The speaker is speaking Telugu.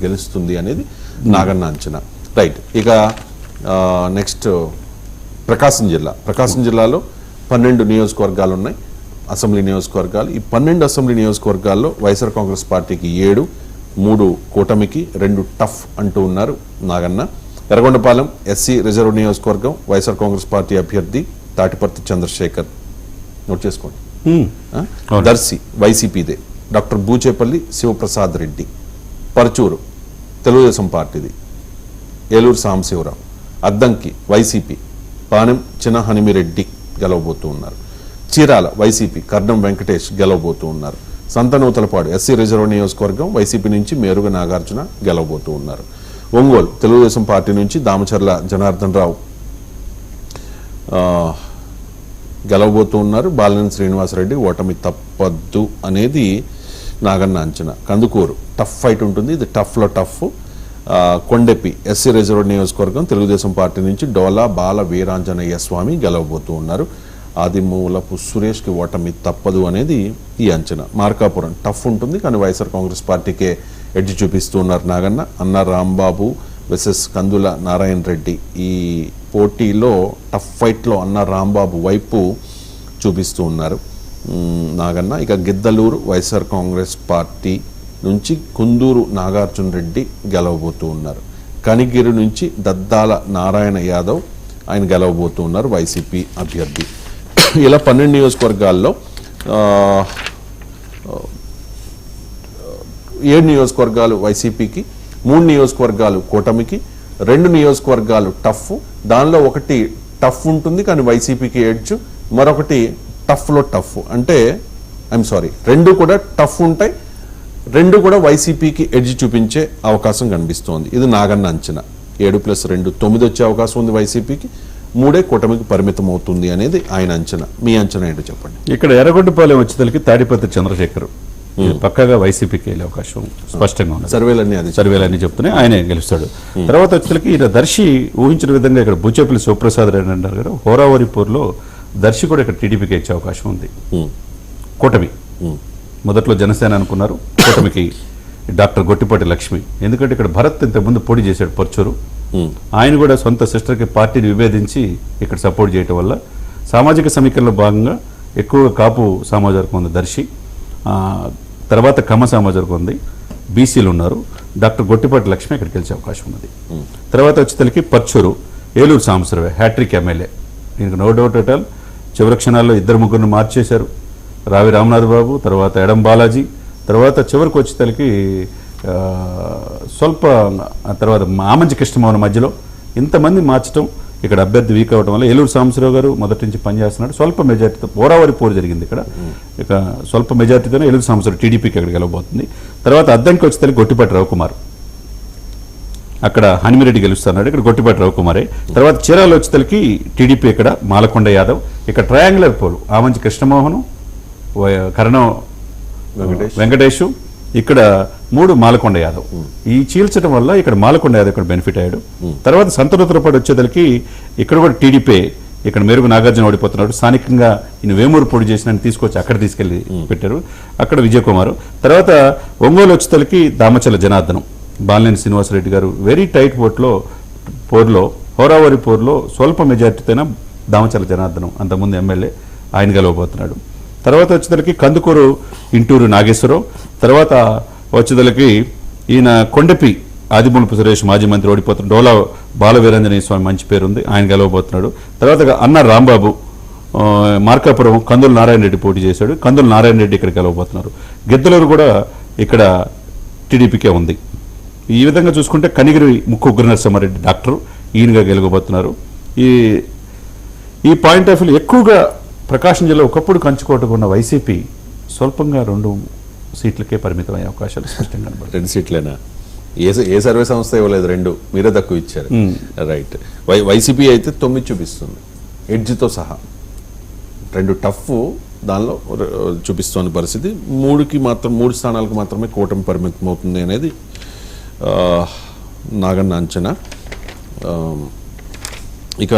గెలుస్తుంది అనేది నాగన్న అంచనా. రైట్. ఇక నెక్స్ట్ ప్రకాశం జిల్లాలో 12 నియోజకవర్గాలు ఉన్నాయి, అసెంబ్లీ నియోజకవర్గాలు. ఈ 12 అసెంబ్లీ నియోజకవర్గాల్లో వైఎస్ఆర్ కాంగ్రెస్ పార్టీకి 7, 3 కూటమికి, 2 టఫ్ అంటూ ఉన్నారు నాగన్న. ఎర్రగొండపాలెం ఎస్సీ రిజర్వ్ నియోజకవర్గం వైఎస్ఆర్ కాంగ్రెస్ పార్టీ అభ్యర్థి తాటిపర్తి చంద్రశేఖర్, నోట్ చేసుకోండి. దర్శి వైసీపీదే డాక్టర్ బూచేపల్లి శివప్రసాద్ రెడ్డి. పరచూరు తెలుగుదేశం పార్టీది ఏలూరు సాంబశివరావు. అద్దంకి వైసీపీ పానెం చిన్న హనిమిరెడ్డి గెలవబోతూ ఉన్నారు. చీరాల వైసీపీ కర్ణం వెంకటేష్ గెలవబోతూ ఉన్నారు. సంతనూతలపాడు ఎస్సీ రిజర్వ్ నియోజకవర్గం వైసీపీ నుంచి మేరుగ నాగార్జున గెలవబోతూ ఉన్నారు. ఒంగోలు తెలుగుదేశం పార్టీ నుంచి దామచర్ల జనార్దన్ రావు గెలవబోతూ ఉన్నారు. బాలినేని శ్రీనివాసరెడ్డి ఓటమి తప్పద్దు అనేది నాగన్న అంచనా. కందుకూరు టఫ్ ఫైట్ ఉంటుంది, ఇది టఫ్లో టఫ్. కొండెపి ఎస్సీ రిజర్వ్ నియోజకవర్గం తెలుగుదేశం పార్టీ నుంచి డోలా బాల వీరాంజనేయ స్వామి గెలవబోతూ ఉన్నారు. ఆదిమూలపు సురేష్కి ఓటమి తప్పదు అనేది ఈ అంచనా. మార్కాపురం టఫ్ ఉంటుంది, కానీ వైఎస్ఆర్ కాంగ్రెస్ పార్టీకే ఎడ్జ్ చూపిస్తూ ఉన్నారు నాగన్న. అన్న రాంబాబు వెసెస్ కందుల నారాయణ రెడ్డి, ఈ పోటీలో టఫ్ ఫైట్లో అన్న రాంబాబు వైపు చూపిస్తూ ఉన్నారు నాగన్న. ఇక గిద్దలూరు వైఎస్ఆర్ కాంగ్రెస్ పార్టీ నుంచి కుందూరు నాగార్జున రెడ్డి గెలవబోతూ ఉన్నారు. కనిగిరి నుంచి దద్దాల నారాయణ యాదవ్ ఆయన గెలవబోతూ ఉన్నారు వైసీపీ అభ్యర్థి. ఇలా 12 నియోజకవర్గాల్లో 7 నియోజకవర్గాలు వైసీపీకి, 3 నియోజకవర్గాలు కూటమికి, 2 నియోజకవర్గాలు టఫ్. దానిలో ఒకటి టఫ్ ఉంటుంది కానీ వైసీపీకి ఎడ్జ్, మరొకటి టఫ్లో టఫ్. అంటే రెండు కూడా టఫ్ ఉంటాయి, 2 కూడా వైసీపీకి ఎడ్జ్ చూపించే అవకాశం కనిపిస్తోంది. ఇది నాగన్న అంచనా. 7+2 9 వచ్చే అవకాశం ఉంది వైసీపీకి, 3 కూటమికి పరిమితం అవుతుంది అనేది ఆయన అంచనా. మీ అంచనా ఏంటో చెప్పండి. ఇక్కడ ఎర్రగొండపాలెం వచ్చేసరికి తాడిపత్రి చంద్రశేఖర్ పక్కగా వైసీపీకి వెళ్ళే అవకాశం స్పష్టంగా ఉంది. సర్వేలన్నీ చెప్తున్నాయి ఆయనే గెలుస్తాడు. తర్వాత వచ్చేసరికి ఈయన దర్శి ఊహించిన విధంగా ఇక్కడ బూచేపల్లి శివప్రసాద్ రెడ్డి అంటారు కదా, హోరావరిపూర్లో దర్శి కూడా ఇక్కడ టీడీపీకి ఇచ్చే అవకాశం ఉంది. కూటమి మొదట్లో జనసేన అనుకున్నారు, కూటమికి డాక్టర్ గొట్టిపాటి లక్ష్మి. ఎందుకంటే ఇక్కడ భరత్ ఇంతకుముందు పోటీ చేశాడు పర్చూరు, ఆయన కూడా సొంత సిస్టర్కి పార్టీని విభేదించి ఇక్కడ సపోర్ట్ చేయటం వల్ల సామాజిక సమీకరణలో భాగంగా ఎక్కువగా కాపు సామాజికవర్గం ఉంది దర్శి. తర్వాత కమ్మ సామాజికవర్గం ఉంది, బీసీలు ఉన్నారు. డాక్టర్ గొట్టిపాటి లక్ష్మి ఇక్కడికి గెలిచే అవకాశం ఉన్నది. తర్వాత వచ్చేసరికి పర్చూరు ఏలూరు సాంబశివరావు హ్యాట్రిక్ ఎమ్మెల్యే, దీనికి నో డౌట్ అట్ ఆల్. చివరి క్షణాల్లో 2-3 మార్చేశారు, రావి రామనాథ్ బాబు, తర్వాత ఎడం బాలాజీ, తర్వాత చివరికి వచ్చేసరికి స్వల్ప తర్వాత ఆమంచి కృష్ణమోహన్ మధ్యలో ఇంతమంది మార్చడం ఇక్కడ అభ్యర్థి వీక్ అవడం వల్ల ఏలూరు సాంబశివరావు గారు మొదటి నుంచి పనిచేస్తున్నాడు. స్వల్ప మెజార్టీతో హోరావరి పోరు జరిగింది ఇక్కడ. ఇక స్వల్ప మెజార్టీతోనే ఏలూరు సాంబశివరావు టీడీపీకి అక్కడ గెలవబోతుంది. తర్వాత అద్దంకి వచ్చేసరికి గొట్టిపాటి రవికుమార్, అక్కడ హనిమిరెడ్డి గెలుస్తున్నాడు, ఇక్కడ గొట్టిపాటి రవికుమారే. తర్వాత చీరాలు వచ్చేసరికి టీడీపీ ఇక్కడ మాలకొండ యాదవ్. ఇక్కడ ట్రయాంగులర్ పోలు ఆమంచి కృష్ణమోహన్, కరణం వెంకటేష్, ఇక్కడ 3 మాలకొండ యాదవ్. ఈ చీల్చడం వల్ల ఇక్కడ మాలకొండ యాదవ్ ఇక్కడ బెనిఫిట్ అయ్యాడు. తర్వాత సంతనూతలపాటు వచ్చేసరికి ఇక్కడ కూడా టీడీపీ ఇక్కడ మేరుగు నాగార్జున ఓడిపోతున్నాడు. స్థానికంగా ఈయన వేమూరు పొడి చేసిన తీసుకొచ్చి అక్కడ తీసుకెళ్లి పెట్టారు, అక్కడ విజయకుమార్. తర్వాత ఒంగోలు వచ్చేసరికి దామచర్ల జనార్దనం, బాలినేని శ్రీనివాసరెడ్డి గారు వెరీ టైట్ పోర్లో హోరావరి పోర్లో స్వల్ప మెజార్టీతోనే దామచర్ల జనార్దనం అంతకుముందు ఎమ్మెల్యే ఆయన గెలవబోతున్నాడు. తర్వాత వచ్చేసరికి కందుకూరు ఇంటూరు నాగేశ్వరరావు. తర్వాత వచ్చేదలకి ఈయన కొండపి ఆదిమూలపు సురేష్ మాజీ మంత్రి ఓడిపోతున్నాడు. డోలా బాల వీరాంజనేయ స్వామి మంచి పేరుంది, ఆయన గెలవబోతున్నాడు. తర్వాత అన్న రాంబాబు మార్కాపురం కందుల నారాయణ రెడ్డి పోటీ చేశాడు, కందుల నారాయణ రెడ్డి ఇక్కడ గెలవబోతున్నారు. గిద్దలూరు కూడా ఇక్కడ టీడీపీకే ఉంది. ఈ విధంగా చూసుకుంటే కనిగిరి ముక్కు ఉగ్రనరసింహారెడ్డి డాక్టర్ ఈయనగా గెలవబోతున్నారు. ఈ పాయింట్ ఆఫ్ వ్యూ ఎక్కువగా ప్రకాశం జిల్లా ఒకప్పుడు కంచుకోటకు ఉన్న వైసీపీ స్వల్పంగా 2 సీట్లకే పరిమితమయ్యే అవకాశాలు స్పష్టంగా కనబడుతుంది. 2 సీట్లేనా? ఏ సర్వే సంస్థ ఇవ్వలేదు, 2 మీరే తక్కువ ఇచ్చారు. రైట్. వైసీపీ అయితే 9 చూపిస్తుంది ఎడ్జ్తో సహా. 2 టఫ్ దానిలో చూపిస్తున్న పరిస్థితి. 3 స్థానాలకు మాత్రమే కూటమి పరిమితం అవుతుంది అనేది నాగన్న అంచనా. ఇక